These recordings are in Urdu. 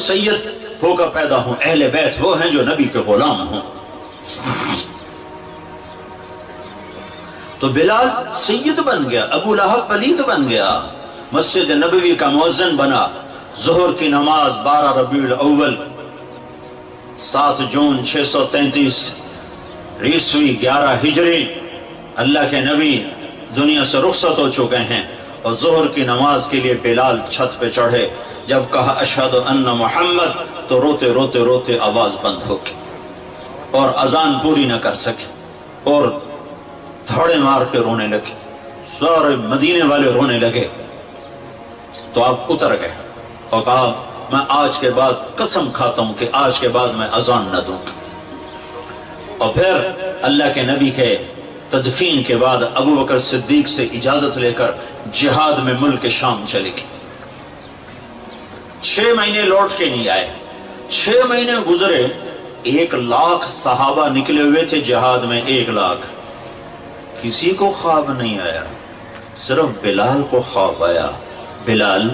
سید ہو کر پیدا ہوں، اہل بیت وہ ہیں جو نبی کے غلام ہوں۔ تو بلال سید بن گیا، ابو لہب پلید بن گیا، مسجد نبوی کا مؤذن بنا۔ ظہر کی نماز 12 ربیع الاول 7 جون 633 عیسوی 11 ہجری، اللہ کے نبی دنیا سے رخصت ہو چکے ہیں، اور ظہر کی نماز کے لیے بلال چھت پہ چڑھے۔ جب کہا اشہد ان محمد تو روتے روتے روتے آواز بند ہو گئی اور اذان پوری نہ کر سکے، اور دھڑے مار کے رونے لگے، سارے مدینے والے رونے لگے۔ تو آپ اتر گئے اور کہا میں آج کے بعد قسم کھاتا ہوں کہ آج کے بعد میں اذان نہ دوں گا۔ اور پھر اللہ کے نبی کے تدفین کے بعد ابو بکر صدیق سے اجازت لے کر جہاد میں ملک شام چلے گئے۔ 6 مہینے لوٹ کے نہیں آئے، 6 مہینے گزرے، 1 لاکھ صحابہ نکلے ہوئے تھے جہاد میں، 1 لاکھ، کسی کو خواب نہیں آیا، صرف بلال کو خواب آیا۔ بلال،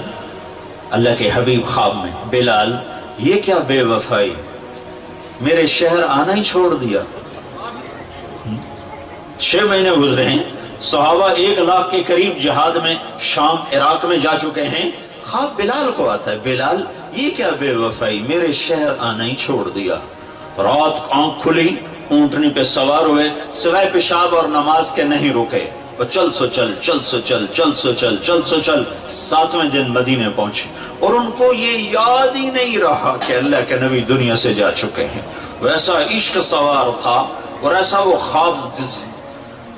اللہ کے حبیب خواب میں، بلال یہ کیا بے وفائی، میرے شہر آنا ہی چھوڑ دیا۔ 6 مہینے گزرے ہیں، صحابہ 1 لاکھ کے قریب جہاد میں شام عراق میں جا چکے ہیں، خواب بلال کو آتا ہے، بلال یہ کیا بے وفائی، میرے شہر آنا ہی چھوڑ دیا۔ رات آنکھ کھلی، اونٹنی پہ سوار ہوئے، سوائے پیشاب اور نماز کے نہیں رکے، اور چل سو چل، چل سو چل، چل سو چل، چل سو چل، 7ویں دن مدینے پہنچے، اور ان کو یہ یاد ہی نہیں رہا کہ اللہ کے نبی دنیا سے جا چکے ہیں۔ ویسا عشق سوار تھا اور ایسا وہ خواب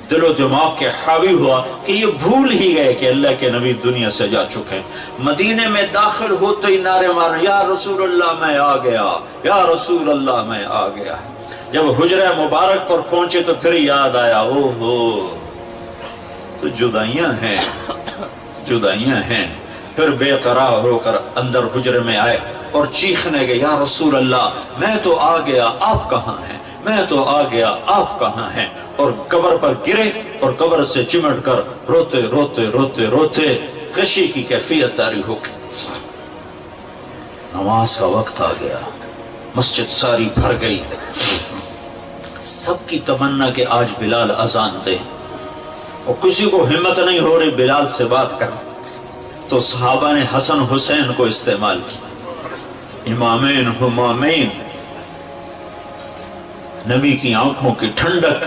دل و دماغ کے حاوی ہوا کہ یہ بھول ہی گئے کہ اللہ کے نبی دنیا سے جا چکے ہیں۔ مدینے میں داخل ہوتے ہی نعرے مارے، یا رسول اللہ میں آ گیا، یا رسول اللہ میں آ گیا۔ جب حجرہ مبارک پر پہنچے تو پھر یاد آیا، او ہو تو جدائیاں ہیں، جدائیاں ہیں۔ پھر بے قرار ہو کر اندر حجرے میں آئے اور چیخنے گئے، یا رسول اللہ میں تو آ گیا، آپ کہاں ہیں، میں تو آ گیا، آپ کہاں ہیں، اور قبر پر گرے اور قبر سے چمٹ کر روتے روتے روتے روتے غشی کی کیفیت طاری ہو گئی۔ نماز کا وقت آ گیا، مسجد ساری بھر گئی، سب کی تمنا کہ آج بلال اذان دے، اور کسی کو ہمت نہیں ہو رہی بلال سے بات کر۔ تو صحابہ نے حسن حسین کو استعمال کی، امامین ہمامین، نبی کی آنکھوں کی ٹھنڈک،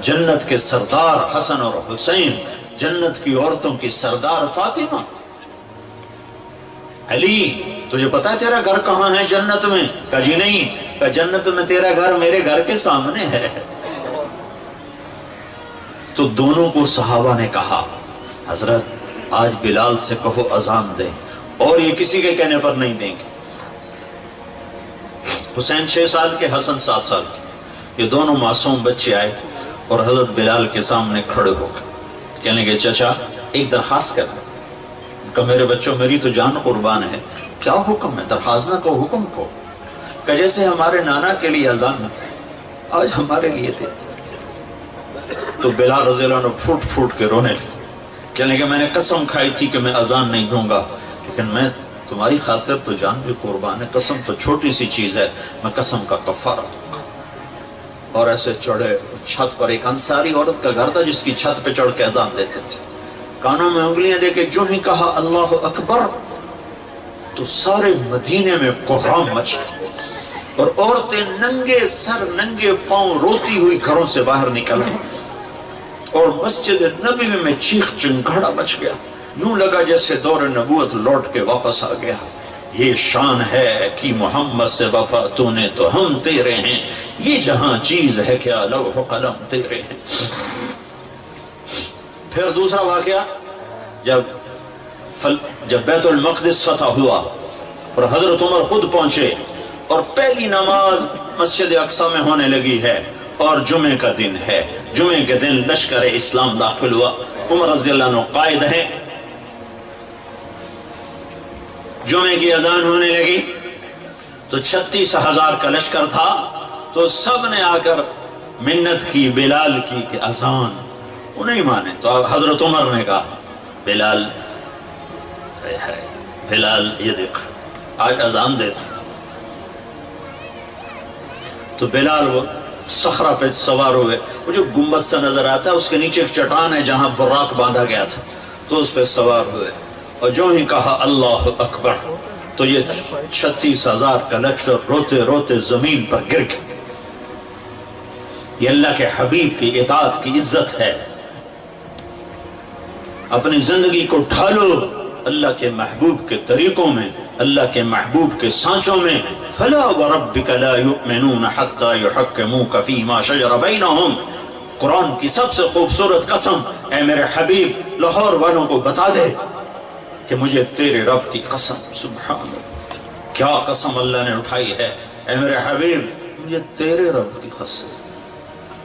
جنت کے سردار حسن اور حسین، جنت کی عورتوں کی سردار فاطمہ۔ علی تجھے پتا ہے تیرا گھر کہاں ہے جنت میں؟ کہا جی نہیں، کہا جنت میں تیرا گھر میرے گھر کے سامنے ہے۔ تو دونوں کو صحابہ نے کہا حضرت آج بلال سے کہو اذان دے، اور یہ کسی کے کہنے پر نہیں دیں گے۔ حسین 6 سال کے، حسن 7 سال کے، یہ دونوں معصوم بچے آئے اور حضرت بلال کے سامنے کھڑے ہو گئے، کہنے لگے چچا ایک درخواست کر دیں۔ کہ میرے بچوں میری تو جان قربان ہے، کیا حکم ہے؟ درخواست نہ کو، حکم کو۔ کہ جیسے ہمارے نانا کے لیے اذان آج ہمارے لیے دے۔ تو بلال رضی اللہ عنہ پھوٹ پھوٹ کے رونے لگے، کہنے لگے میں نے قسم کھائی تھی کہ میں اذان نہیں دوں گا، لیکن میں تمہاری خاطر تو جان بھی قربان ہے، قسم تو چھوٹی سی چیز ہے، میں قسم کا کفارہ دوں گا۔ اور ایسے چڑھے چھت پر، ایک انصاری عورت کا گھر تھا جس کی چھت پہ چڑھ کے اذان دیتے تھے، کانوں میں انگلیاں دے کے جو ہی کہا اللہ اکبر تو سارے مدینے میں کوہرام مچ گیا، اور عورتیں ننگے سر ننگے پاؤں روتی ہوئی گھروں سے باہر نکل آئیں، اور مسجد نبوی میں چیخ چنگاڑا مچ گیا، یوں لگا جیسے دور نبوت لوٹ کے واپس آ گیا۔ یہ شان ہے کہ محمد سے وفا تو نے تو ہم تیرے ہیں، یہ جہاں چیز ہے کیا لوح و قلم تیرے ہیں۔ پھر دوسرا واقعہ، جب بیت المقدس فتح ہوا اور حضرت عمر خود پہنچے اور پہلی نماز مسجد اقصی میں ہونے لگی ہے اور جمعے کا دن ہے، جمعے کے دن لشکر اسلام داخل ہوا، عمر رضی اللہ عنہ قائد ہیں، جمعے کی اذان ہونے لگی تو 36,000 کا لشکر تھا، تو سب نے آ کر منت کی بلال کی کہ اذان، وہ نہیں مانے، تو حضرت عمر نے کہا بلال، بلال یہ دیکھ آج اذان دیتے، تو بلال وہ صخرہ پہ سوار ہوئے، وہ جو گنبد سے نظر آتا ہے اس کے نیچے ایک چٹان ہے جہاں براق باندھا گیا تھا، تو اس پہ سوار ہوئے، اور جو ہی کہا اللہ اکبر تو یہ 36,000 کا لشکر روتے روتے زمین پر گر گئے۔ یہ اللہ کے حبیب کی اطاعت کی عزت ہے۔ اپنی زندگی کو ڈھالو اللہ کے محبوب کے طریقوں میں، اللہ کے محبوب کے سانچوں میں۔ فلا وربک لا یؤمنون حتی یحکموک فیما شجر بینہم، قرآن کی سب سے خوبصورت قسم، اے میرے حبیب لاہور والوں کو بتا دے کہ مجھے تیرے رب کی قسم، سبحان اللہ، کیا قسم اللہ نے اٹھائی ہے، اے میرے حبیب مجھے تیرے رب کی قسم۔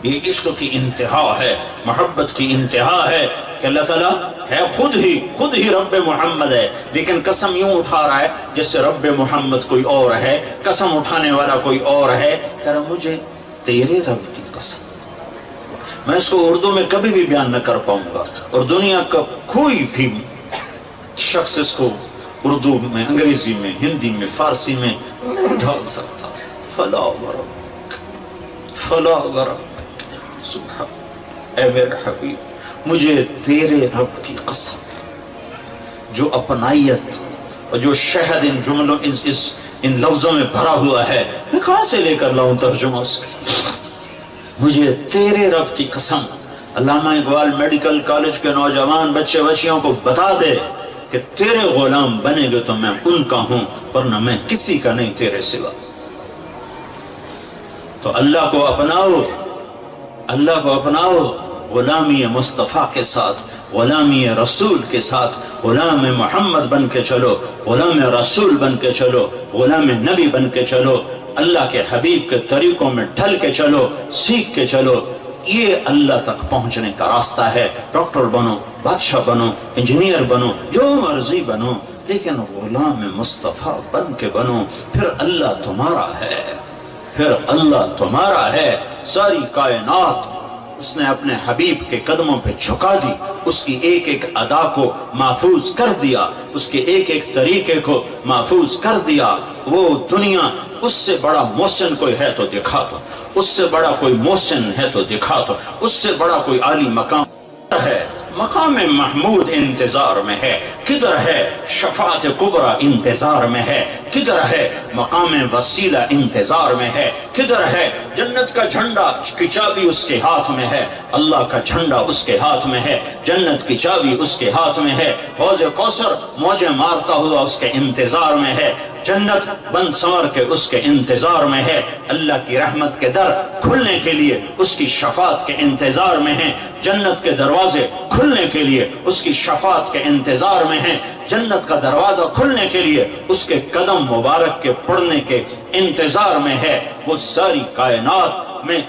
یہ عشق کی انتہا ہے، محبت کی انتہا ہے کہ اللہ تعالیٰ ہے خود ہی رب محمد ہے، لیکن قسم یوں اٹھا رہا ہے جس سے رب محمد کوئی اور ہے، قسم اٹھانے والا کوئی اور ہے، کہہ رہا مجھے تیرے رب کی قسم۔ میں اس کو اردو میں کبھی بھی بیان نہ کر پاؤں گا، اور دنیا کا کوئی بھی شخص اس کو اردو میں، انگریزی میں، ہندی میں، فارسی میں نہیں ڈھال سکتا۔ فلا وربک، فلا وربک، سبحان، اے میرے حبیب مجھے تیرے رب کی قسم، جو اپنائیت اور جو شہد ان جملوں ان لفظوں میں بھرا ہوا ہے، میں کہاں سے لے کر لاؤں ترجمہ اس کا؟ مجھے تیرے رب کی قسم۔ علامہ اقبال میڈیکل کالج کے نوجوان بچے بچیوں کو بتا دے کہ تیرے غلام بنے گے تو میں ان کا ہوں، ورنہ میں کسی کا نہیں تیرے سوا۔ تو اللہ کو اپناؤ، اللہ کو اپناؤ، غلامی مصطفیٰ کے ساتھ، غلامی رسول کے ساتھ، غلام محمد بن کے چلو، غلام رسول بن کے چلو، غلام نبی بن کے چلو، اللہ کے حبیب کے طریقوں میں ڈھل کے چلو، سیکھ کے چلو۔ یہ اللہ تک پہنچنے کا راستہ ہے۔ ڈاکٹر بنو، بادشاہ بنو، انجینئر بنو، جو مرضی بنو، لیکن غلام مصطفیٰ بن کے بنو، پھر اللہ تمہارا ہے، پھر اللہ تمہارا ہے۔ ساری کائنات اس نے اپنے حبیب کے قدموں پہ جھکا دی، اس کی ایک ایک ادا کو محفوظ کر دیا، اس کے ایک ایک طریقے کو محفوظ کر دیا۔ وہ دنیا، اس سے بڑا محسن کوئی ہے تو دکھا دو، اس سے بڑا کوئی محسن ہے تو دکھا دو، اس سے بڑا کوئی عالی مقام ہے۔ مقام محمود انتظار میں ہے، کدھر ہے شفاعت کبریٰ انتظار میں ہے، کدھر ہے مقام وسیلہ انتظار میں ہے، کدھر ہے جنت کا جھنڈا کی چابی اس کے ہاتھ میں ہے، اللہ کا جھنڈا اس کے ہاتھ میں ہے، جنت کی چابی اس کے ہاتھ میں ہے، حوض کوثر موجیں مارتا ہوا اس کے انتظار میں ہے، جنت بن سنور کے اس کے انتظار میں ہے، اللہ کی رحمت کے در کھلنے کے لیے اس کی شفاعت کے انتظار میں ہیں، جنت کے دروازے کھلنے کے لیے اس کی شفاعت کے انتظار میں ہیں، جنت کا دروازہ کھلنے کے لیے اس کے قدم مبارک کے پڑنے کے انتظار میں ہے۔ وہ ساری کائنات میں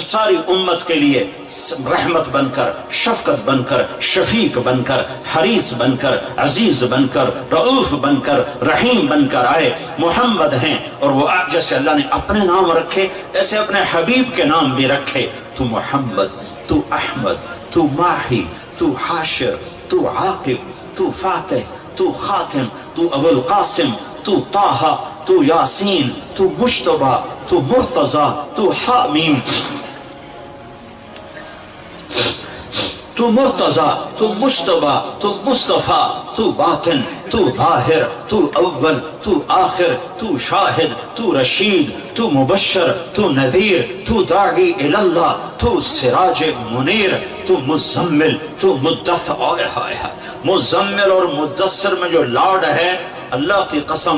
ساری امت کے لیے رحمت بن کر، شفقت بن کر، شفیق بن کر، حریص بن کر، عزیز بن کر، رؤوف بن کر، رحیم بن کر آئے۔ محمد ہیں، اور وہ جیسے اللہ نے اپنے نام رکھے ایسے اپنے حبیب کے نام بھی رکھے۔ تو محمد، تو احمد، تو ماہی، تو حاشر، تو عاقب، تو فاتح، تو خاتم، تو ابو القاسم، تو طٰہٰ، تو یاسین، تو مجتبیٰ، تو مرتضیٰ، تو حامیم، تو مرتضیٰ، تو مجتبیٰ، تو مصطفیٰ، تو باطن، تو ظاہر، تو اول، تو آخر، تو شاہد، تو رشید، تو مبشر، تو نذیر، تو داعی اللہ، تو سراج منیر، تو مزمل، تو مدثر۔ مزمل اور مدثر میں جو لاڈ ہے، اللہ کی قسم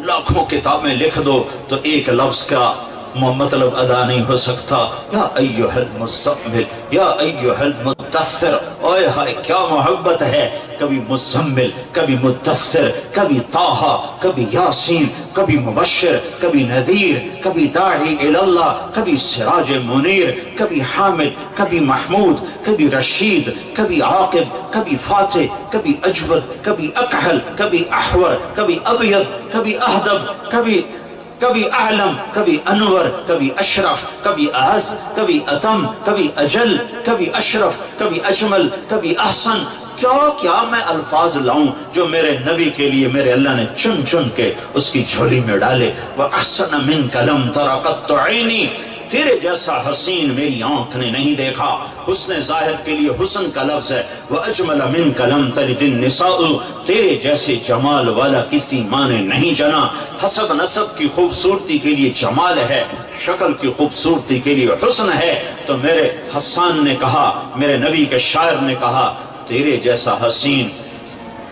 لاکھوں کتابیں لکھ دو تو ایک لفظ کا مطلب ادا نہیں ہو سکتا۔ یا ایھا المزمل، یا ایھا المدثر، اوئے ہائے کیا محبت ہے۔ کبھی مزمل، کبھی مدثر، کبھی طٰہٰ، کبھی یاسین، کبھی مبشر، کبھی نذیر، کبھی داعی اللہ، کبھی سراج منیر، کبھی حامد، کبھی محمود، کبھی رشید، کبھی عاقب، کبھی فاتح، کبھی اجود، کبھی اکحل، کبھی احور، کبھی ابیض، کبھی اہدب، کبھی اعلم، کبھی انور، کبھی اشرف، کبھی اعز، کبھی اتم، کبھی اجل، کبھی اشرف، کبھی اجمل، کبھی احسن۔ کیا کیا میں الفاظ لاؤں جو میرے نبی کے لیے میرے اللہ نے چن چن کے اس کی جھولی میں ڈالے. وَأَحْسَنَ مِنْكَ لَمْ تَرَ قَطُّ عَيْنِي، تیرے جیسا حسین میری آنکھ نے نہیں دیکھا. حسن ظاہر کے لیے حسن کا لفظ ہے. وَأَجْمَلَ مِنْكَ لَمْ تَلِدِ النِّسَاءُ، تیرے جیسے جمال والا کسی ماں نے نہیں جنا. حسب نسب کی خوبصورتی کے لیے جمال ہے، شکل کی خوبصورتی کے لیے حسن ہے. تو میرے حسان نے کہا، میرے نبی کے شاعر نے کہا، تیرے جیسا حسین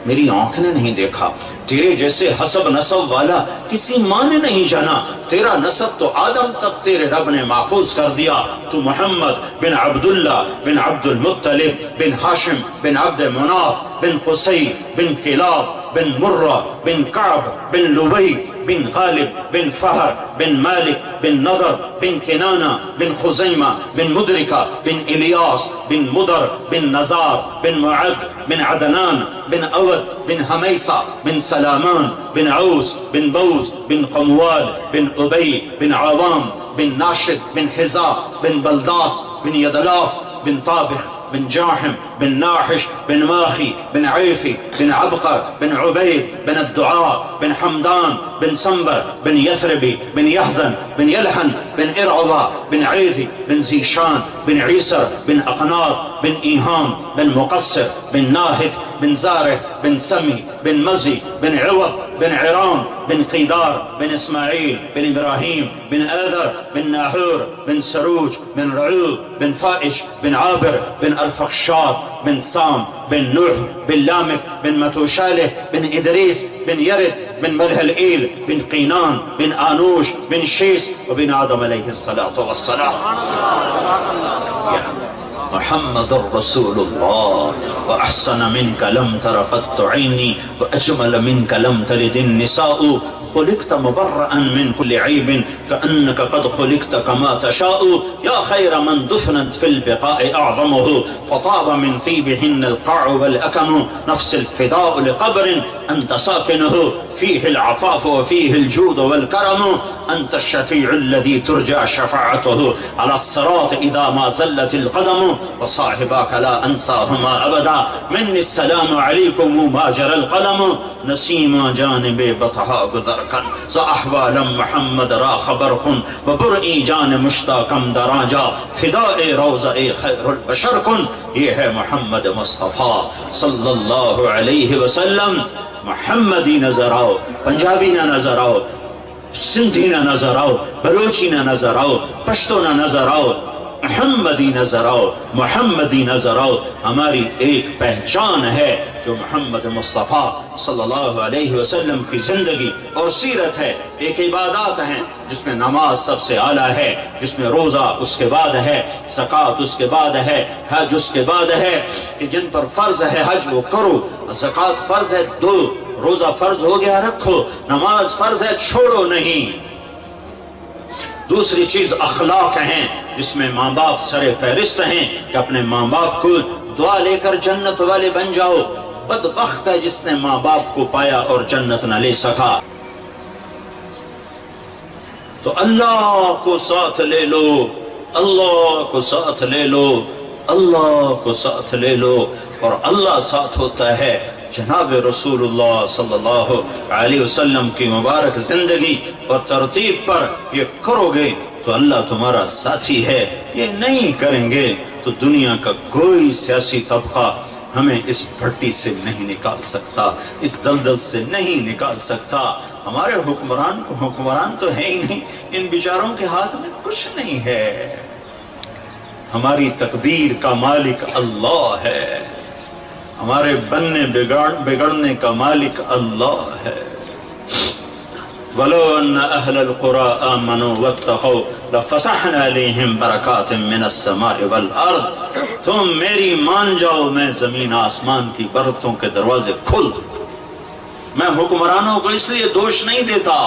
میری آنکھ نے نہیں دیکھا، تیرے جیسے حسب نسب والا کسی ماں نے نہیں جانا. تیرا نسب تو آدم تک تیرے رب نے محفوظ کر دیا. تو محمد بن عبداللہ بن عبد المطلب بن ہاشم بن عبد مناف بن قصی بن کلاب بن مرہ بن کعب بن لبی بن غالب بن فہر بن مالک بن نضر بن کنانہ بن خزیمہ بن مدرکہ بن الیاس بن مدر بن نزار بن معد بن عدنان بن اود بن حمیسہ بن سلامان بن عوس بن بوز بن قموال بن ابی بن عوام بن ناشد بن حزا بن بلداس بن یدلاف بن طابخ بن جاحم بن ناحش بن ماخي بن عيفي بن عبقر بن عبيد بن الدعاء بن حمدان بن سنبر بن يثربي بن يحزن بن يلحن بن إرعضا بن عيذي بن زيشان بن عيسر بن أقناط بن إيهام بن مقصر بن ناهث بن زاره بن سمي بن مزي بن عوض بن عرام بن قيدار بن إسماعيل بن إبراهيم بن آذر بن ناحور بن سروج بن رعوب بن فائش بن عابر بن الفخشاد بن سام بن نوح بن لامك بن متوشاله بن إدريس بن يرد بن ملهلئيل بن قينان بن آنوش بن شيس وبن آدم عليه الصلاة والسلام. محمد رسول الله. وأحسن منك لم تر قط عيني وأجمل منك لم تلد النساء. خلقت مبرأ من كل عيب كأنك قد خلقت كما تشاء. يا خير من دفنت في البقاء أعظمه فطاب من طيبهن القاع والأكم. نفس الفداء لقبر أنت ساكنه فيه العفاف وفيه الجود والكرم. أنت الشفيع الذي ترجى شفاعته على الصراط إذا ما زلت القدم. وصاحباك لا أنساهما أبدا مني السلام عليكم ما جرى القلم. نسيما جانب بطحاء گذرکن ز احوال محمد را خبر کن و برئی جان مشتاقم دراجا فداء روضہ خیر البشر کن. یہ ہے محمد مصطفیٰ صلی اللہ علیہ وسلم. محمدی نظر آؤ، پنجابی نہ نظر آؤ، سندھی نہ نظر آؤ، بلوچی نہ نظر آؤ، پشتو نہ نظر آؤ، محمدی نظر آؤ، محمدی نظر آؤ. ہماری ایک پہچان ہے جو محمد مصطفیٰ صلی اللہ علیہ وسلم کی زندگی اور سیرت ہے. ایک عبادات ہیں جس میں نماز سب سے اعلیٰ ہے، جس میں روزہ اس کے بعد ہے، زکوٰۃ اس کے بعد ہے، حج اس کے بعد ہے. کہ جن پر فرض ہے حج وہ کرو، زکوٰۃ فرض ہے دو، روزہ فرض ہو گیا رکھو، نماز فرض ہے چھوڑو نہیں. دوسری چیز اخلاق ہیں جس میں ماں باپ سر فہرست ہیں کہ اپنے ماں باپ کو دعا لے کر جنت والے بن جاؤ. بدبخت ہے جس نے ماں باپ کو پایا اور جنت نہ لے سکا. تو اللہ کو ساتھ لے لو، اللہ کو ساتھ لے لو، اللہ کو ساتھ لے لو. اور اللہ ساتھ ہوتا ہے جناب رسول اللہ صلی اللہ علیہ وسلم کی مبارک زندگی اور ترتیب پر یہ کرو گے تو اللہ تمہارا ساتھی ہے. یہ نہیں کریں گے تو دنیا کا کوئی سیاسی طبقہ ہمیں اس بھٹی سے نہیں نکال سکتا، اس دلدل سے نہیں نکال سکتا. ہمارے حکمران تو ہے ہی نہیں، ان بیچاروں کے ہاتھ میں کچھ نہیں ہے. ہماری تقدیر کا مالک اللہ ہے، ہمارے بننے بگڑنے کا مالک اللہ ہے. وَلَوْ أَنَّ أَهْلَ الْقُرَىٰ آمَنُوا وَاتَّقَوْا لَفَتَحْنَا عَلَيْهِمْ بَرَكَاتٍ مِّنَ السَّمَاءِ وَالْأَرْضِ. تم میری مان جاؤ، میں زمین آسمان کی برکتوں کے دروازے کھول دوں. میں حکمرانوں کو اس لیے دوش نہیں دیتا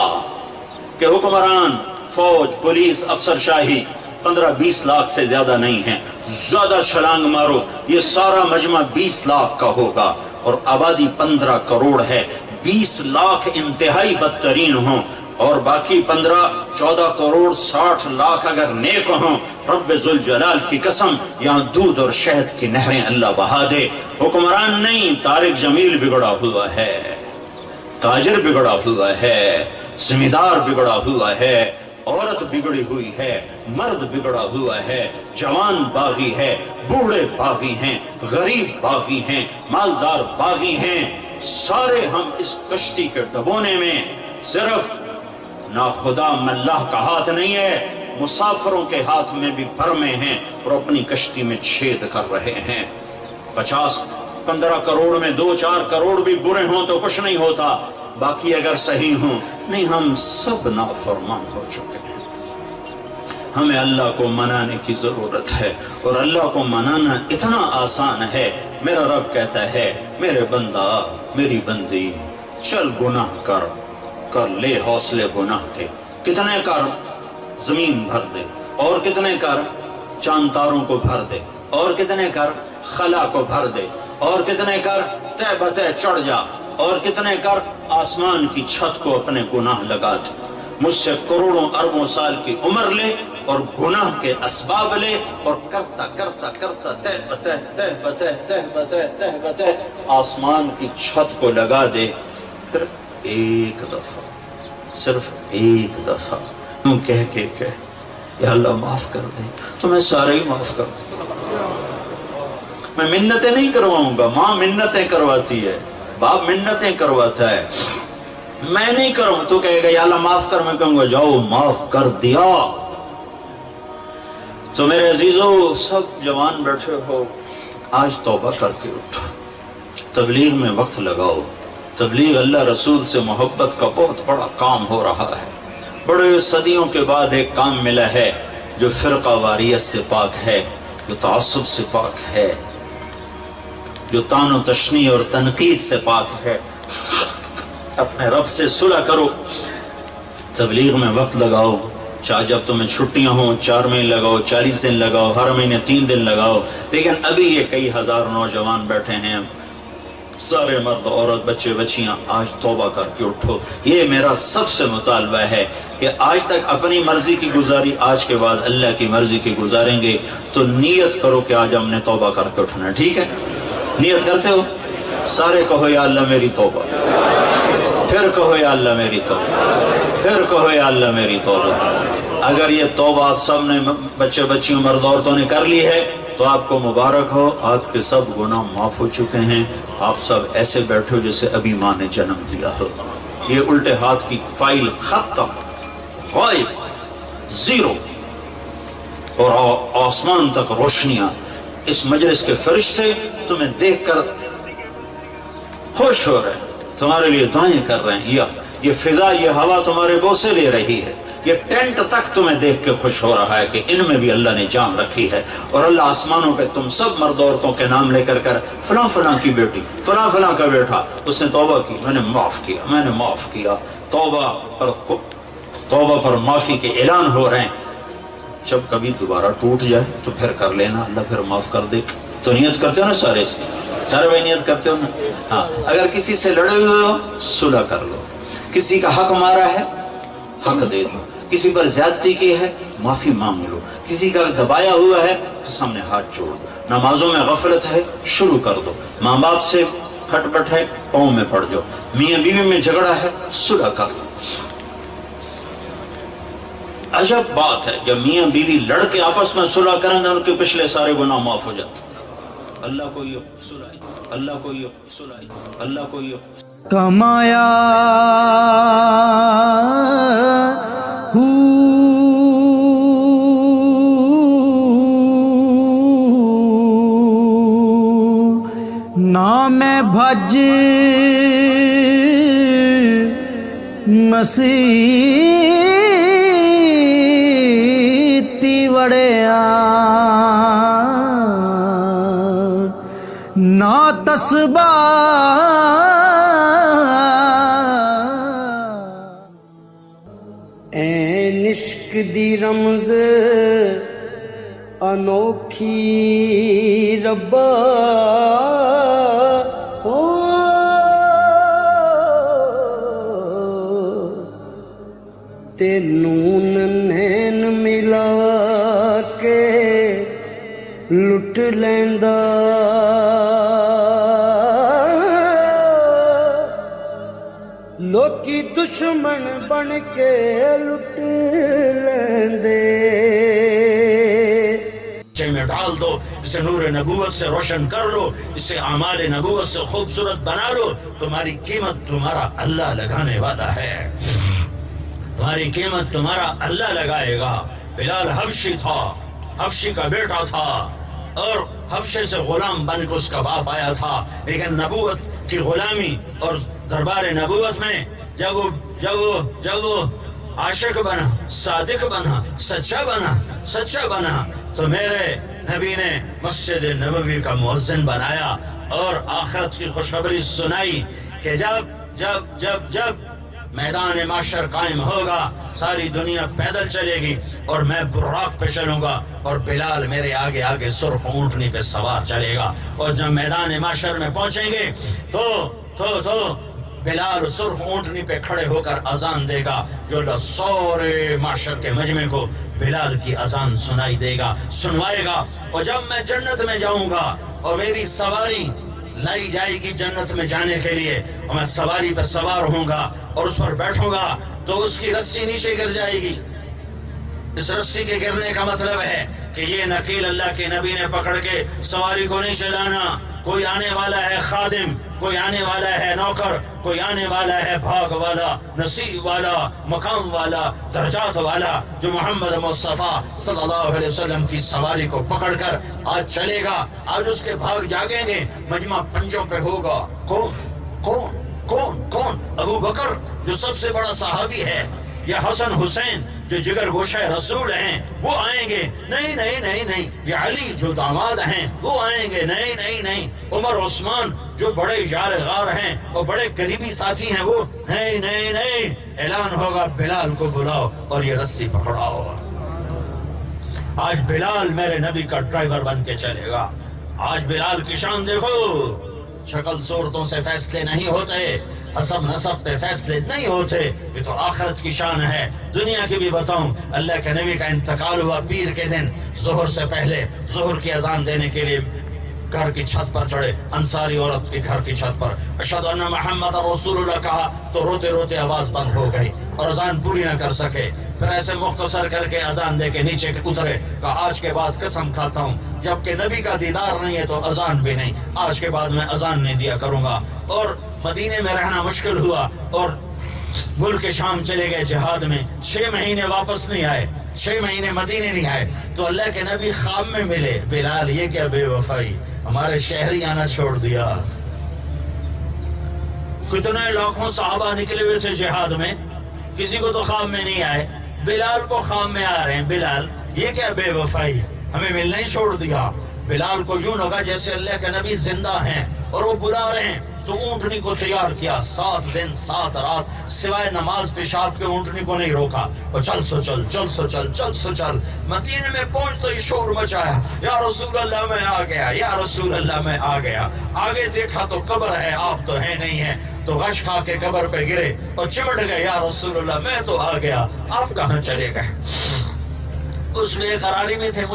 کہ حکمران، فوج، پولیس، افسر شاہی 15-20 لاکھ سے زیادہ نہیں ہیں. زیادہ چھلانگ مارو، یہ سارا مجمع 20 لاکھ کا ہوگا اور آبادی 15 کروڑ ہے. 20 لاکھ انتہائی بدترین ہوں اور باقی 15-14 کروڑ 60 لاکھ اگر نیک ہوں، رب ذوالجلال کی قسم یہاں دودھ اور شہد کی نہریں اللہ بہا دے۔ حکمران نہیں، طارق جمیل بگڑا ہوا ہے، تاجر بگڑا ہوا ہے، زمیندار بگڑا ہوا ہے، عورت بگڑی ہوئی ہے، مرد بگڑا ہوا ہے، جوان باغی ہے، بوڑھے باغی ہیں، غریب باغی ہیں، مالدار باغی ہیں، سارے ہم اس کشتی کے ڈبونے میں صرف ناخدا ملاح کا ہاتھ نہیں ہے، مسافروں کے ہاتھ میں بھی بھرمے ہیں اور اپنی کشتی میں چھید کر رہے ہیں۔ 50-15 کروڑ میں 2-4 کروڑ بھی برے ہوں تو کچھ نہیں ہوتا، باقی اگر صحیح ہوں نہیں، ہم سب نافرمان ہو چکے ہیں۔ ہمیں اللہ کو منانے کی ضرورت ہے، اور اللہ کو منانا اتنا آسان ہے۔ میرا رب کہتا ہے میرے بندہ، میری بندی، چل گناہ کر لے حوصلے گناہ کے، کتنے کر، زمین بھر دے، اور کتنے کر، چاند تاروں کو بھر دے، اور کتنے کر، خلا کو بھر دے، اور کتنے کر، تہ بتہ چڑھ جا، اور کتنے کر، آسمان کی چھت کو اپنے گناہ لگا دے، مجھ سے کروڑوں اربوں سال کی عمر لے اور گناہ کے اسباب لے، اور کرتا کرتا کرتا تہ بتہ تہ بتہ تہ بتہ تہ بتہ آسمان کی چھت کو لگا دے، پھر ایک دفعہ، صرف ایک دفعہ تم کہہ کے کہ یا اللہ معاف کر دے، تو میں سارے ہی معاف کر دوں۔ میں منتیں نہیں کرواؤں گا، ماں منتیں کرواتی ہے، باپ منتیں کرواتا ہے، میں نہیں کروں۔ تو کہے گا یا اللہ معاف کر، میں کہوں گا جاؤ معاف کر دیا۔ تو میرے عزیزو، سب جوان بیٹھے ہو، آج توبہ کر کے اٹھو، تبلیغ میں وقت لگاؤ۔ تبلیغ اللہ رسول سے محبت کا بہت بڑا کام ہو رہا ہے۔ بڑے صدیوں کے بعد ایک کام ملا ہے جو فرقہ واریت سے پاک ہے، جو تعصب سے پاک ہے، جو طعن و تشنیع اور تنقید سے پاک ہے۔ اپنے رب سے صلح کرو، تبلیغ میں وقت لگاؤ، چاہے جب تمہیں چھٹیاں ہوں 4 مہینے لگاؤ، 40 دن لگاؤ، ہر مہینے 3 دن لگاؤ، لیکن ابھی یہ کئی ہزار نوجوان بیٹھے ہیں، سارے مرد عورت بچے بچیاں، آج توبہ کر کے اٹھو۔ یہ میرا سب سے مطالبہ ہے کہ آج تک اپنی مرضی کی گزاری، آج کے بعد اللہ کی مرضی کی گزاریں گے، تو نیت کرو کہ آج ہم نے توبہ کر کے اٹھنا ہے، ٹھیک ہے؟ نیت کرتے ہو؟ سارے کہو یا اللہ میری توبہ، پھر کہو یا اللہ میری توبہ، پھر کہو یا اللہ میری توبہ۔ اگر یہ توبہ آپ سب نے، بچے بچیوں مرد عورتوں نے کر لی ہے، تو آپ کو مبارک ہو، آپ کے سب گناہ معاف ہو چکے ہیں۔ آپ سب ایسے بیٹھے ہو جیسے ابھی ماں نے جنم دیا ہو۔ یہ الٹے ہاتھ کی فائل ختم، غائب، زیرو، اور آسمان تک روشنیاں۔ اس مجلس کے فرشتے تمہیں دیکھ کر خوش ہو رہے ہیں، تمہارے لیے دعائیں کر رہے ہیں۔ یہ فضا، یہ ہوا تمہارے بوسے لے رہی ہے۔ یہ ٹینٹ تک تمہیں دیکھ کے خوش ہو رہا ہے کہ ان میں بھی اللہ نے جان رکھی ہے، اور اللہ آسمانوں پہ تم سب مرد عورتوں کے نام لے کر فلاں فلاں کی بیٹی، فلاں فلاں کا بیٹا، اس نے توبہ کی، میں نے معاف کیا، میں نے معاف کیا۔ توبہ پر معافی کے اعلان ہو رہے ہیں۔ جب کبھی دوبارہ ٹوٹ جائے تو پھر کر لینا، اللہ پھر معاف کر دے۔ تو نیت کرتے ہو نا سارے بھائی نیت کرتے ہو نا؟ ہاں، اگر کسی سے لڑے ہوئے ہو صلح کر لو، کسی کا حق مارا ہے حق دے دو، کسی پر زیادتی کی ہے معافی مانگ لو، کسی کا دبایا ہوا ہے تو سامنے ہاتھ جوڑ دو۔ نمازوں میں غفلت ہے شروع کر دو، ماں باپ سے کھٹ پٹ ہے پاؤں میں پڑ جاؤ، میاں بیوی میں جھگڑا ہے صلح کر دو۔ عجب بات ہے، جب میاں بیوی لڑ کے آپس میں صلح کریں گے ان کے پچھلے سارے گناہ معاف ہو جاتے۔ اللہ کو یہ صلح، اللہ کو یہ صلح، اللہ کو یہ کمایا نام بھج مسیتی وڑیا نا تسبہ این عشق دی رمز انوکھی ربا تے نون نین ملا کے لٹ لیندا لوکی دشمن بن کے لٹ لیندے میں ڈال دو، اسے نور نبوت سے روشن کر لو، اسے اعمال نبوت سے خوبصورت بنا لو. تمہاری قیمت تمہارا اللہ لگانے والا ہے، تمہاری قیمت تمہارا اللہ لگائے گا. بلال حبشی تھا، حبشی کا بیٹا تھا، اور حبشے سے غلام بن کے اس کا باپ آیا تھا. لیکن نبوت کی غلامی اور دربار نبوت میں جب وہ عاشق بنا، صادق بنا، سچا بنا تو میرے نبی نے مسجد نبوی کا مؤذن بنایا اور آخرت کی خوشخبری سنائی کہ جب میدان معاشر قائم ہوگا ساری دنیا پیدل چلے گی اور میں براق پہ چلوں گا اور بلال میرے آگے آگے سرخ اونٹنی پہ سوار چلے گا. اور جب میدان معاشر میں پہنچیں گے تو بلال سرخ اونٹنی پہ کھڑے ہو کر اذان دے گا، جو سورے معاشر کے مجمع کو بلال کی اذان سنوائے گا. اور جب میں جنت میں جاؤں گا اور میری سواری لائی جائے گی جنت میں جانے کے لیے، اور میں سواری پر سوار ہوں گا اور اس پر بیٹھوں گا تو اس کی رسی نیچے گر جائے گی. اس رسی کے گرنے کا مطلب ہے کہ یہ نکیل اللہ کے نبی نے پکڑ کے سواری کو نہیں چلانا. کوئی آنے والا ہے خادم، کوئی آنے والا ہے نوکر، کوئی آنے والا ہے بھاگ والا، نصیب والا، مقام والا، درجات والا، جو محمد مصطفیٰ صلی اللہ علیہ وسلم کی سواری کو پکڑ کر آج چلے گا. آج اس کے بھاگ جاگیں گے، مجمع پنجوں پہ ہوگا. کون؟ ابو بکر جو سب سے بڑا صحابی ہے، یا حسن حسین جو جگر گوشہ رسول ہیں وہ آئیں گے؟ نہیں. یہ علی جو داماد ہیں وہ آئیں گے؟ نہیں. عمر عثمان جو بڑے یار غار ہیں اور بڑے قریبی ساتھی ہیں وہ نہیں. اعلان ہوگا بلال کو بلاؤ اور یہ رسی پکڑاؤ. آج بلال میرے نبی کا ڈرائیور بن کے چلے گا. آج بلال کی شان دیکھو، شکل صورتوں سے فیصلے نہیں ہوتے، حسب نسب پہ فیصلے نہیں ہوتے، یہ تو آخرت کی شان ہے. دنیا کی بھی بتاؤں، اللہ کے نبی کا انتقال ہوا پیر کے دن، ظہر سے پہلے ظہر کی اذان دینے کے لیے گھر کی چھت پر چڑھے، انصاری عورت کے گھر کی چھت پر اشہد ان محمد رسول اللہ کہا تو روتے روتے آواز بند ہو گئی اور اذان پوری نہ کر سکے. پھر ایسے مختصر کر کے اذان دے کے نیچے اترے، کہا آج کے بعد قسم کھاتا ہوں جبکہ نبی کا دیدار نہیں ہے تو اذان بھی نہیں، آج کے بعد میں اذان نہیں دیا کروں گا. اور مدینے میں رہنا مشکل ہوا اور ملک شام چلے گئے جہاد میں. 6 مہینے واپس نہیں آئے، 6 مہینے مدینے نہیں آئے تو اللہ کے نبی خواب میں ملے. بلال یہ کیا بے وفائی، ہمارے شہری آنا چھوڑ دیا. کتنے لاکھوں صحابہ نکلے ہوئے تھے جہاد میں، کسی کو تو خواب میں نہیں آئے، بلال کو خواب میں آ رہے ہیں. بلال یہ کیا بے وفائی، ہمیں ملنا ہی چھوڑ دیا. بلال کو یوں لگا جیسے اللہ کے نبی زندہ ہیں اور وہ بلا رہے ہیں، تو اونٹنی کو تیار کیا. 7 دن 7 رات سوائے نماز پیشاب کے اونٹنی کو نہیں روکا. اور چل سو چل. مدینے میں پہنچ تو یہ شور مچایا، یا رسول اللہ میں آ گیا، یا رسول اللہ میں آ گیا. آگے دیکھا تو قبر ہے، آپ تو ہے نہیں ہے، تو غش کھا کے قبر پہ گرے اور چمٹ گئے، یا رسول اللہ میں تو آ گیا، آپ کہاں چلے گئے؟ اس میں قراری میں تھے.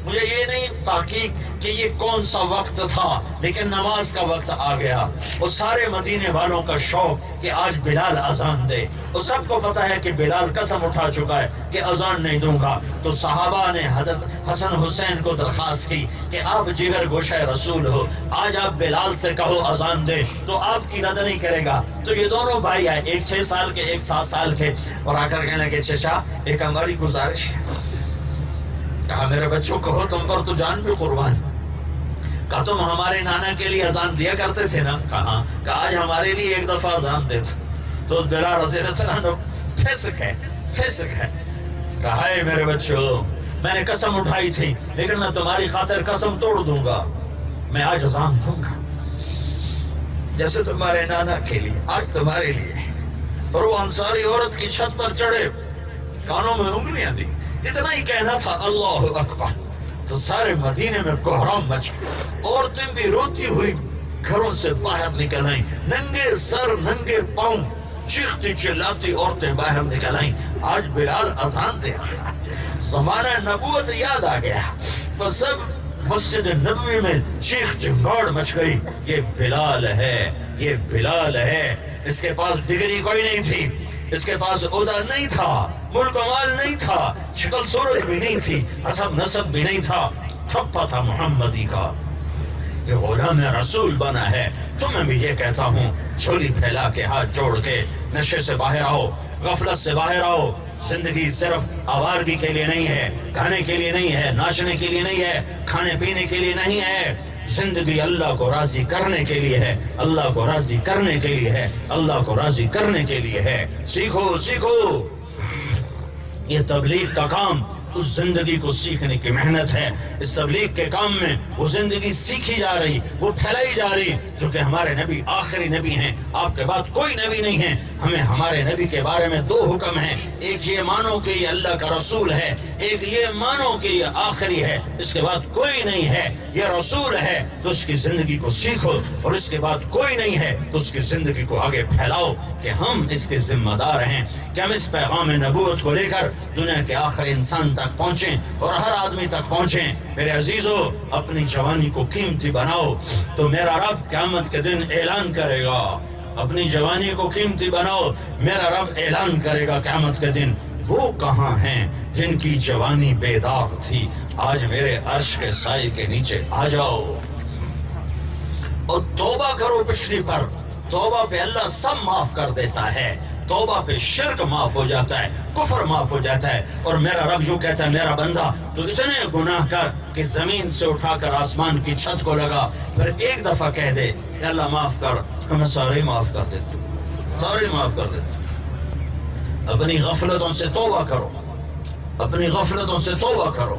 مجھے یہ نہیں تحقیق کہ یہ کون سا وقت تھا، لیکن نماز کا وقت آ گیا. وہ سارے مدینے والوں کا شوق کہ آج بلال اذان دے. اور سب کو پتا ہے کہ بلال قسم اٹھا چکا ہے کہ اذان نہیں دوں گا. تو صحابہ نے حضرت حسن حسین کو درخواست کی کہ آپ جگر گوشہ رسول ہو، آج آپ بلال سے کہو اذان دے تو آپ کی رد نہیں کرے گا. تو یہ دونوں بھائی آئے، ایک 6 سال کے ایک 7 سال کے، اور آ کر کہنے لگے چچا ایک ہماری گزارش ہے. کہا میرے بچوں کہو، تم پر تو جان بھی قربان. کہا تم ہمارے نانا کے لیے اذان دیا کرتے تھے نا؟ کہا آج ہمارے لیے ایک دفعہ اذان دے. تو بلال رضی اللہ عنہ فیسق ہے. کہا ہے میرے بچوں، میں نے قسم اٹھائی تھی لیکن میں تمہاری خاطر قسم توڑ دوں گا، میں آج اذان دوں گا جیسے تمہارے نانا کے لیے آج تمہارے لیے. اور وہ انصاری عورت کی چھت پر چڑھے، کانوں میں انگلیاں دی، اتنا ہی کہنا تھا اللہ اکبر. تو سارے مدینے میں کوہرام مچ گیا. عورتیں بھی روتی ہوئی گھروں سے باہر نکل آئیں، ننگے سر ننگے پاؤں. چیختی چلاتی عورتیں باہر نکل آئیں. آج بلال اذان دے رہا ہے. زمانہ نبوت یاد آ گیا. تو سب مسجد نبوی میں چیخ چنگاڑ مچ گئی. یہ بلال ہے، یہ بلال ہے. اس کے پاس ڈگری کوئی نہیں تھی، اس کے پاس عہدہ نہیں تھا، ملک و مال نہیں تھا، شکل صورت بھی نہیں تھی، حسب نسب بھی نہیں تھا، تھپا تھا محمدی کا. یہ غلام رسول بنا ہے. تو میں بھی یہ کہتا ہوں، جھولی پھیلا کے ہاتھ جوڑ کے نشے سے باہر آؤ، غفلت سے باہر آؤ. زندگی صرف آوارگی کے لیے نہیں ہے، کھانے کے لیے نہیں ہے، ناچنے کے لیے نہیں ہے، کھانے پینے کے لیے نہیں ہے. زندگی اللہ کو راضی کرنے کے لیے ہے، اللہ کو راضی کرنے کے لیے ہے، اللہ کو راضی کرنے کے لیے ہے. سیکھو سیکھو. یہ تبلیغ کا کام اس زندگی کو سیکھنے کی محنت ہے. اس تبلیغ کے کام میں وہ زندگی سیکھی جا رہی، وہ پھیلائی جا رہی، جو کہ ہمارے نبی آخری نبی ہیں. آپ کے بعد کوئی نبی نہیں ہے. ہمیں ہمارے نبی کے بارے میں دو حکم ہیں. ایک یہ مانو کہ یہ اللہ کا رسول ہے، ایک یہ مانو کہ یہ آخری ہے، اس کے بعد کوئی نہیں ہے. یہ رسول ہے تو اس کی زندگی کو سیکھو، اور اس کے بعد کوئی نہیں ہے تو اس کی زندگی کو آگے پھیلاؤ کہ ہم اس کے ذمہ دار ہیں، کہ ہم اس پیغام نبوت کو لے کر دنیا کے آخری انسان تک پہنچیں اور ہر آدمی تک پہنچیں. میرے عزیزو، اپنی جوانی کو قیمتی بناؤ تو میرا رب قیامت کے دن اعلان کرے گا. اپنی جوانی کو قیمتی بناؤ، میرا رب اعلان کرے گا قیامت کے دن. وہ کہاں ہیں جن کی جوانی بے داغ تھی؟ آج میرے عرش کے سائے کے نیچے آ جاؤ اور توبہ کرو پچھلی پر. توبہ پہ اللہ سب معاف کر دیتا ہے. توبہ پہ شرک معاف ہو جاتا ہے، کفر معاف ہو جاتا ہے. اور میرا رب جو کہتا ہے، میرا بندہ تو اتنے گناہ کر کہ زمین سے اٹھا کر آسمان کی چھت کو لگا، پھر ایک دفعہ کہہ دے کہ اللہ معاف کر، تو میں سارے معاف کر دیتا ہوں، سارے معاف کر دیتا ہوں. اپنی غفلتوں سے توبہ کرو، اپنی غفلتوں سے توبہ کرو،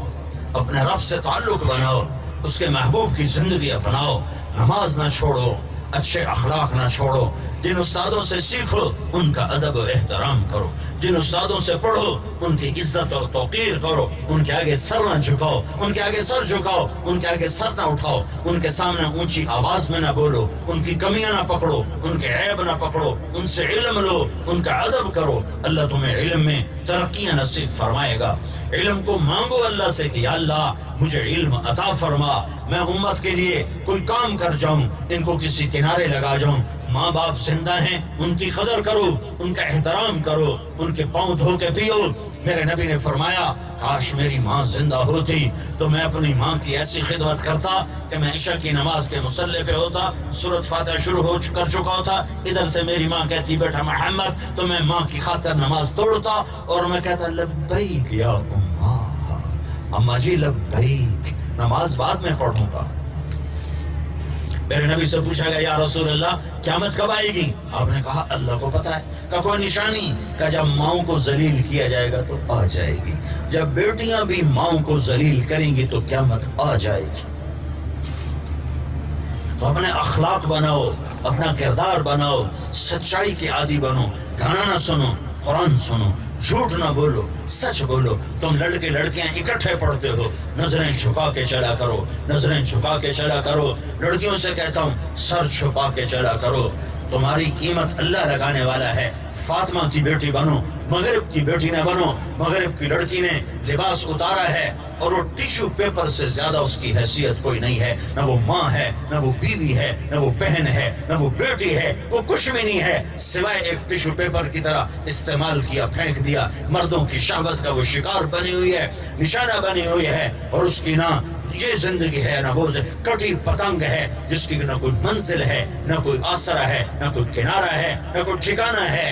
اپنے رب سے تعلق بناؤ، اس کے محبوب کی زندگی اپناؤ. نماز نہ چھوڑو، اچھے اخلاق نہ چھوڑو. جن استادوں سے سیکھو ان کا ادب و احترام کرو. جن استادوں سے پڑھو ان کی عزت اور توقیر کرو. ان کے آگے سر نہ جھکاؤ، ان کے آگے سر جھکاؤ، ان کے آگے سر نہ اٹھاؤ. ان کے سامنے اونچی آواز میں نہ بولو، ان کی کمیاں نہ پکڑو، ان کے عیب نہ پکڑو. ان سے علم لو، ان کا ادب کرو. اللہ تمہیں علم میں ترقیاں نصیب فرمائے گا. علم کو مانگو اللہ سے کہ یا اللہ مجھے علم عطا فرما، میں امت کے لیے کوئی کام کر جاؤں، ان کو کسی کنارے لگا جاؤں. ماں باپ زندہ ہیں، ان کی قدر کرو، ان کا احترام کرو، ان کے پاؤں دھو کے پیو. میرے نبی نے فرمایا کاش میری ماں زندہ ہوتی تو میں اپنی ماں کی ایسی خدمت کرتا کہ میں عشاء کی نماز کے مصلی پہ ہوتا، سورۃ فاتحہ شروع کر چکا ہوتا، ادھر سے میری ماں کہتی بیٹا محمد، تو میں ماں کی خاطر نماز توڑتا اور میں کہتا لبیک یا اماں جی لبیک، نماز بعد میں پڑھوں گا. میرے نبی سے پوچھا گیا یا رسول اللہ قیامت کب آئے گی؟ آپ نے کہا اللہ کو پتا ہے. کا کوئی نشانی؟ کہ جب ماؤں کو ذلیل کیا جائے گا تو آ جائے گی. جب بیٹیاں بھی ماؤں کو ذلیل کریں گی تو قیامت آ جائے گی. تو اپنے اخلاق بناؤ، اپنا کردار بناؤ، سچائی کے عادی بنو. گانا نہ سنو، قرآن سنو، جھوٹ نہ بولو، سچ بولو. تم لڑکے لڑکیاں اکٹھے پڑھتے ہو، نظریں چھپا کے چلا کرو، نظریں چھپا کے چلا کرو. لڑکیوں سے کہتا ہوں سر چھپا کے چلا کرو. تمہاری قیمت اللہ لگانے والا ہے. فاطمہ کی بیٹی بنو، مغرب کی بیٹی نہ بنو. مغرب کی لڑکی نے لباس اتارا ہے اور وہ ٹیشو پیپر سے زیادہ اس کی حیثیت کوئی نہیں ہے. نہ وہ ماں ہے، نہ وہ بیوی ہے، نہ وہ بہن ہے، نہ وہ بیٹی ہے. وہ کچھ بھی نہیں ہے سوائے ایک ٹیشو پیپر کی طرح استعمال کیا، پھینک دیا. مردوں کی شہوت کا وہ شکار بنی ہوئی ہے، نشانہ بنی ہوئی ہے. اور اس کی نہ یہ زندگی ہے نہ وہ کٹی پتنگ ہے جس کی نہ کوئی منزل ہے، نہ کوئی آسرا ہے، نہ کوئی کنارہ ہے، نہ کوئی ٹھکانہ ہے.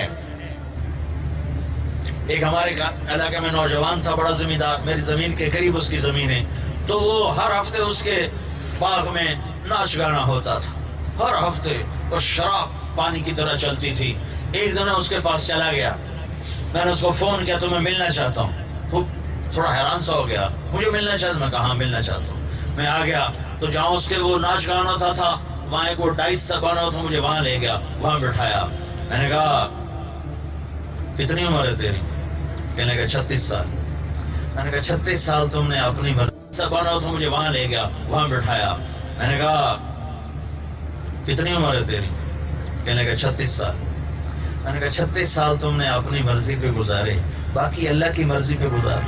ایک ہمارے علاقے میں نوجوان تھا، بڑا زمیندار، میری زمین کے قریب اس کی زمین ہے. تو وہ ہر ہفتے اس کے باغ میں ناچ گانا ہوتا تھا، ہر ہفتے. اور شراب پانی کی طرح چلتی تھی. ایک دن اس کے پاس چلا گیا، میں نے اس کو فون کیا تو میں ملنا چاہتا ہوں. وہ تھوڑا حیران سا ہو گیا، مجھے ملنا چاہتا. میں کہاں ملنا چاہتا ہوں. میں آ گیا تو جہاں اس کے وہ ناچ گانا ہوتا تھا وہاں ایک وہ ڈائس سا بنا ہوتا، مجھے وہاں لے گیا، وہاں بٹھایا. میں نے کہا کتنی عمر ہے تیری؟ کہنے لگا 36 سال. میں نے کہا 36 سال تم نے اپنی سا بنا ہوتا، مجھے وہاں لے گیا، وہاں بٹھایا. میں نے کہا کتنی عمر ہے تیری؟ کہنے لگا 36 سال. میں نے کہا 36 سال تم نے اپنی مرضی پہ گزارے، باقی اللہ کی مرضی پہ گزار.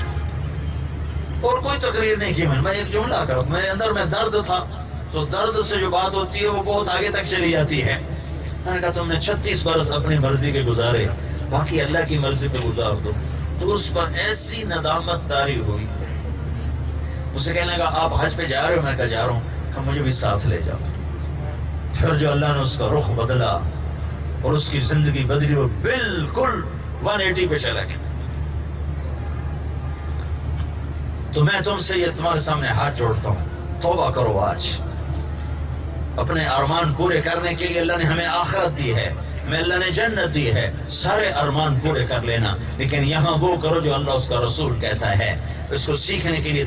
اور کوئی تقریر نہیں کی. میں ایک جملہ کروں، میرے اندر میں درد تھا، تو درد سے جو بات ہوتی ہے وہ بہت آگے تک چلی جاتی ہے. میں نے کہا تم نے 36 برس اپنی مرضی کے گزارے، باقی اللہ کی مرضی پہ گزار دو. تو اس پر ایسی ندامت طاری ہوئی. اسے کہنے لگا آپ حج پہ جا رہے ہو؟ میں نے کہا جا رہا ہوں. کہ مجھے بھی ساتھ لے جاؤ. پھر جو اللہ نے اس کا رخ بدلا اور اس کی زندگی بدلی، وہ بالکل 180 پہ چلا گیا. تو میں تم سے یہ تمہارے سامنے ہاتھ جوڑتا ہوں، توبہ کرو. آج اپنے ارمان پورے کرنے کے لیے اللہ نے ہمیں آخرت دی ہے، ہمیں اللہ نے جنت دی ہے. سارے ارمان پورے کر لینا، لیکن یہاں وہ کرو جو اللہ اس کا رسول کہتا ہے. اس کو سیکھنے کے لیے